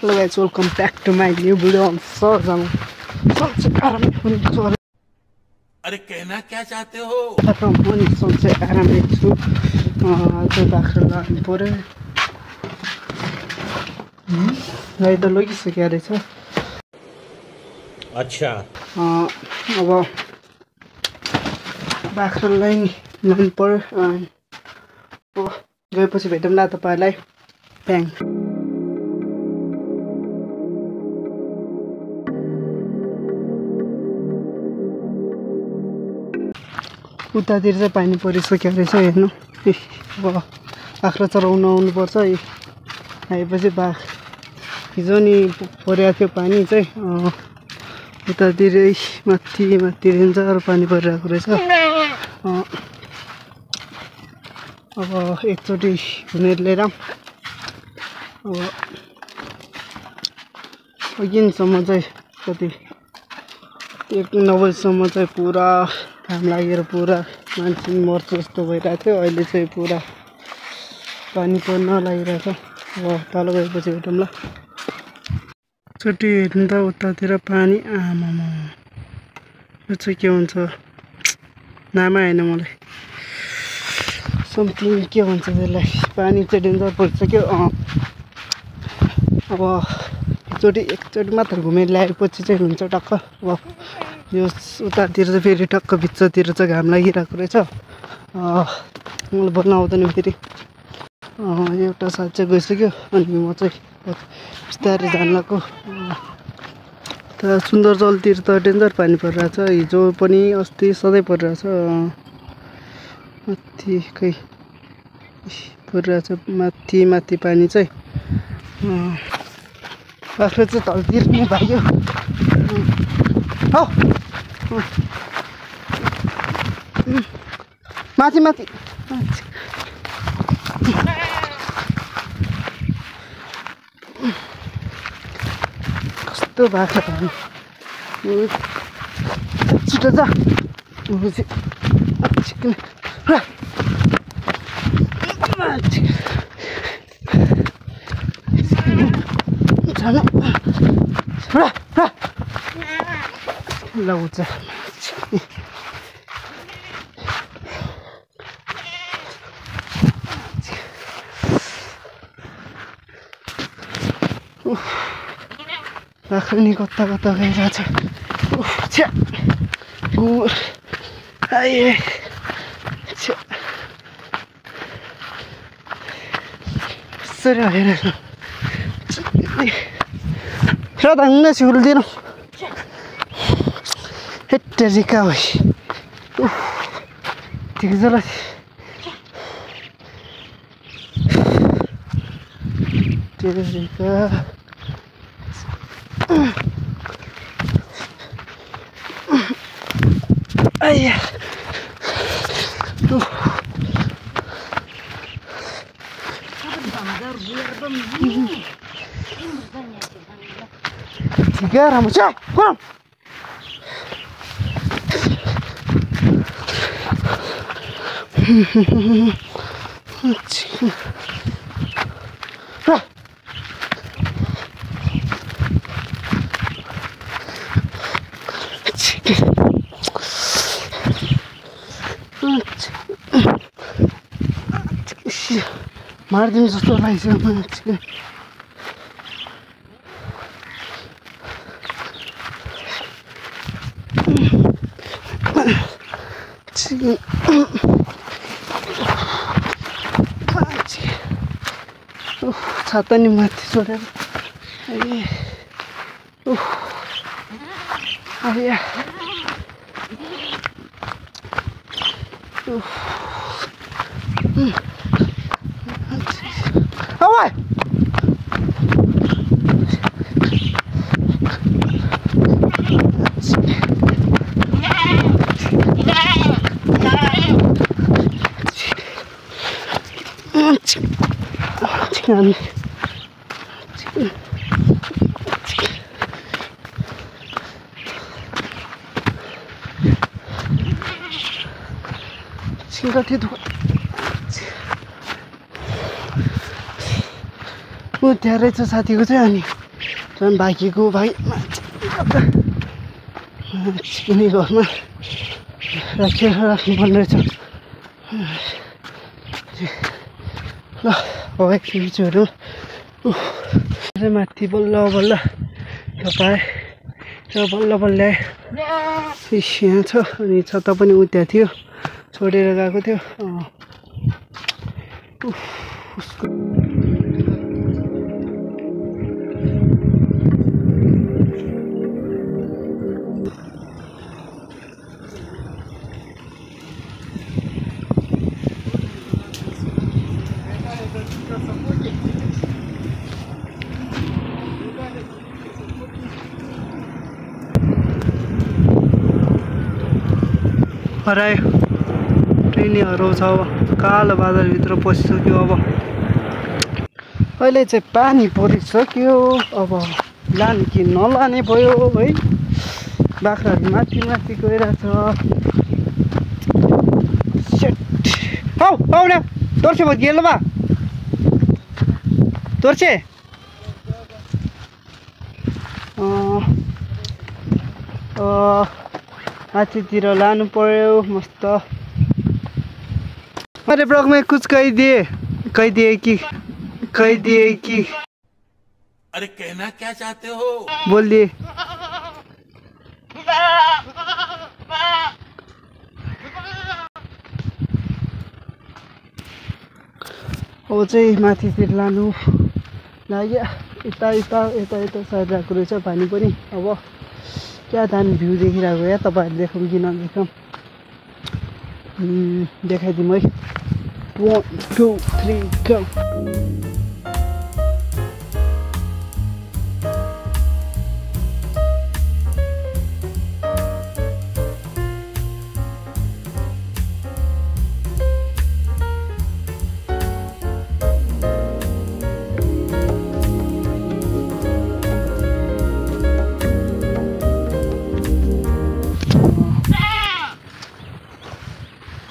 Hello guys, welcome back to my new video on Sarzang. सबसे आराम में छु अरे कहना क्या चाहते हो? म सबसे आराम में छु आज बाख्रा लानु पर्यो गाई त लगिसक्यो रहेछ अच्छा अब बाख्रालाई लानु पर्यो अब गएपछि भेटौँला तपाईहरुलाई ब्याङ उतातिर चाहिँ पानी परिसक्यो रहेछ हेर्नु अब बाख्रा चराउन आउनुपर्छ आएपछि बाघ हिजो नि परेको थियो पानी चाहिँ उतातिरै माथि रेन्जर पानी परिरहेको रहेछ अब एकचोटि घुमेर लिएर अब अघिसम्म चाहिँ कति 1:90 सम्म चाहिँ पुरा घाम लागेर पुरा मान्छे मर्छ जस्तो भइरहेको थियो अहिले चाहिँ पुरा पानी पर्न लागिरहेछ अब तल गएपछि भेटौँला चोटि हेर्नु त उतातिर पानी आमामा यो चाहिँ के हुन्छ नाम आएन मलाई समथिङ के भन्छ त्यसलाई पानी चाहिँ डेन्जर परिसक्यो अब एकचोटि मात्र घुमेर ल्याएपछि चाहिँ हुन्छ टक्क अब यो उतातिर चाहिँ फेरि टक्क भित्रतिर चाहिँ घाम लागिरहेको रहेछ मलाई बोल्न आउँदैन फेरि एउटा साथ चाहिँ गइसक्यो अनि म चाहिँ बिस्तारै जान लाग्यो त सुन्दर जलतिर त डेन्जर पानी परिरहेछ हिजो पनि अस्ति सधैँ परिरहेछ माथि खै परिरहेछ माथि पानी चाहिँ बाख्रा चाहिँ तलतिर नै भाग्यो हो माथि कस्तो बाख्रा छिटो जा लाउँछ बाख्रा नि कता गइरहेछ गुर आए यसरी हेरेर राधाङ्ग सिउल्दिन हेटेरिका होइ ठिक छ ल हेटेरिका आया tiga rambut cak kurang मार्दिनु जस्तो लागिसक्यो मान्छे छाता नि माथि छोडेर आया Away! Singkat itu त्यहाँ रहेछ साथीको चाहिँ अनि झन् भागेको भाइ चिकनी घरमा राखेर राख्नुपर्ने रहेछ ल हो एकछिनहरू माथि बल्ल बल्ल पाएँ र बल्ल बल्ल यहाँ छ अनि छता पनि उता थियो छोडेर गएको थियो उसको हरायो ट्रेन हराउँछ अब कालो बादलभित्र पसिसक्यो अब अहिले चाहिँ पानी परिसक्यो अब लाने कि नलाने भयो है बाख्राहरू माथि माथि गइरहेछ हौ न तोर्से भयो गेल बा तोर्से माथितिर लानु पर्यो मस्त अरे ब्लॉग में कुछ कह दिए कि अरे कहना क्या चाहते हो बोलिए अब चाहिँ माथितिर लानु लाग्यो यता साइड राखेको रहेछ पानी पनि अब क्या दामी भ्यू देखिरहेको या तपाईँहरूले देखौँ कि नदेखौँ देखाइदिउँ है 1 2 3 go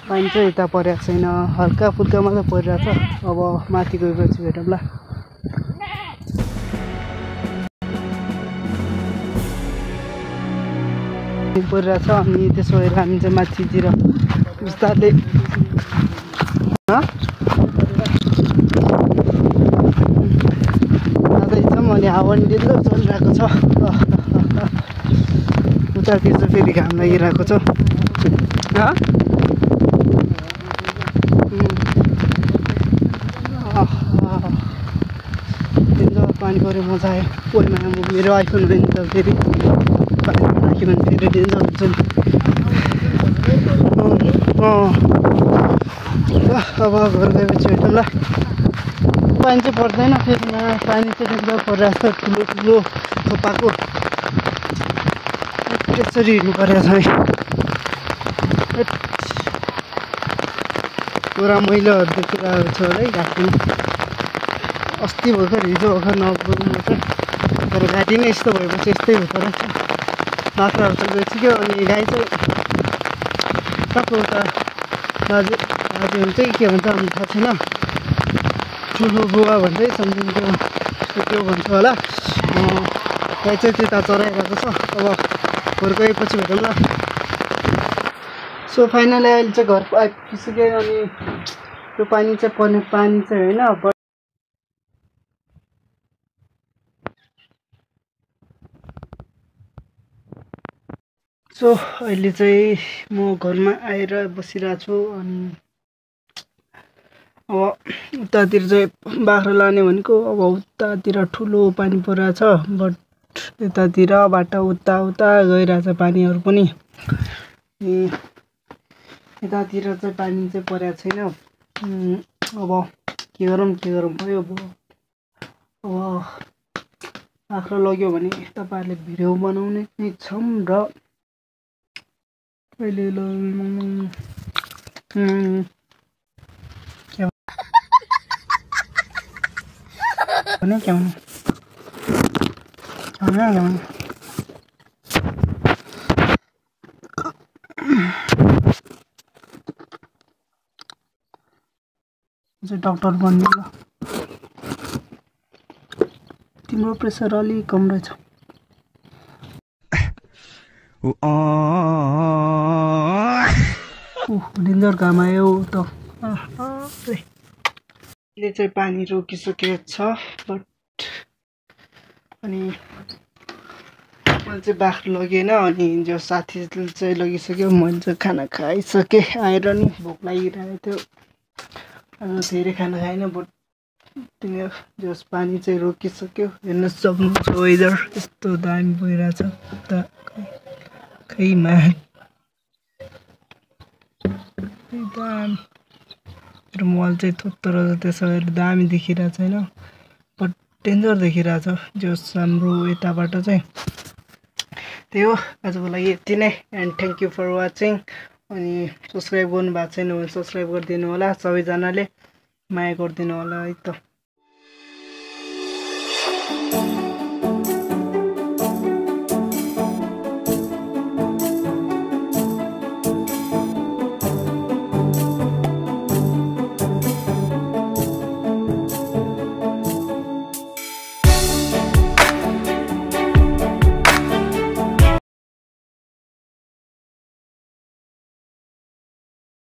पानी चाहिँ यता परेको छैन हल्का फुल्का मात्रै परिरहेछ अब माथि गएपछि भेटौँला परिरहेछ अनि त्यसो भएर हामी चाहिँ माथितिर बिस्तारले जाँदैछौँ अनि हावा नि डेन्जर चलिरहेको छ उतातिर चाहिँ फेरि घाम लागिरहेको छ पानी पऱ्यो मजा आयो कोहीमा मेरो आइफोन होइन त फेरि पानी राख्यो भने फेरि डेन्जर हुन्छ नि अब घर गएपछि भेटौँ ल पानी चाहिँ पर्दैन फेरि पानी चाहिँ डेन्जर परिरहेको छ ठुलो ठुलो थोपाको त्यसरी हिँड्नु परेको छ है पुरा मैलाहरू देखिरहेको छ है घाँटीमा अस्ति भर्खर हिजो भर्खर नपुग्नु छ तर घाँटी नै यस्तो भएपछि यस्तै हुँदो रहेछ बाख्राहरू त बेचिक्यो अनि गाई चाहिँ टक्क उता बाजे हुन्छ कि के भन्छ अनि थाहा छैन ठुलो बुवा भन्दै सम्झिनु त्यो भन्छ होला गाई चाहिँ त्यता चराइरहेको छ अब घर गएपछि भेटौँ ल सो फाइनली अहिले चाहिँ घर आइपुगिसक्यो अनि त्यो पानी चाहिँ पर्ने पानी चाहिँ होइन सो अहिले चाहिँ म घरमा आएर बसिरहेको छु अनि अब उतातिर चाहिँ बाख्रा लाने भनेको अब उतातिर ठुलो पानी परिरहेछ बट यतातिरबाट उता गइरहेछ पानीहरू पनि यतातिर चाहिँ पानी चाहिँ परेको छैन अब के गरौँ भयो अब बाख्रा लग्यो भने तपाईँहरूले भिडियो बनाउने नै छौँ र अहिले क्या डॉक्टर बन्ने तिम्रो प्रेसर अलि कम रहेछ। डेन्जर घाम आयो त। अहिले चाहिँ पानी रोकिसकेको छ बट अनि मैले चाहिँ बाख्रो लगेन अनि जो साथीले चाहिँ लगिसक्यो। मैले चाहिँ खाना खाइसकेँ आएर नि भोक लागिरहेको थियो। आज धेरै खाना खाएन बट तिमीहरू जस पानी चाहिँ रोकिसक्यो। हेर्न सक्नुहुन्छ वेदर यस्तो दामी भइरहेछ उता खैमा दामी। मेरो मोबाइल चाहिँ थोत्रो त्यसो भएर दामी देखिरहेको छैन बट डेन्जर देखिरहेछ जस हाम्रो यताबाट चाहिँ। त्यही हो आजको लागि यति नै and thank you for watching. अनि सब्सक्राइब गर्नु भएको छैन भने सब्सक्राइब गरिदिनु होला। सबैजनाले माया गरिदिनु होला है त।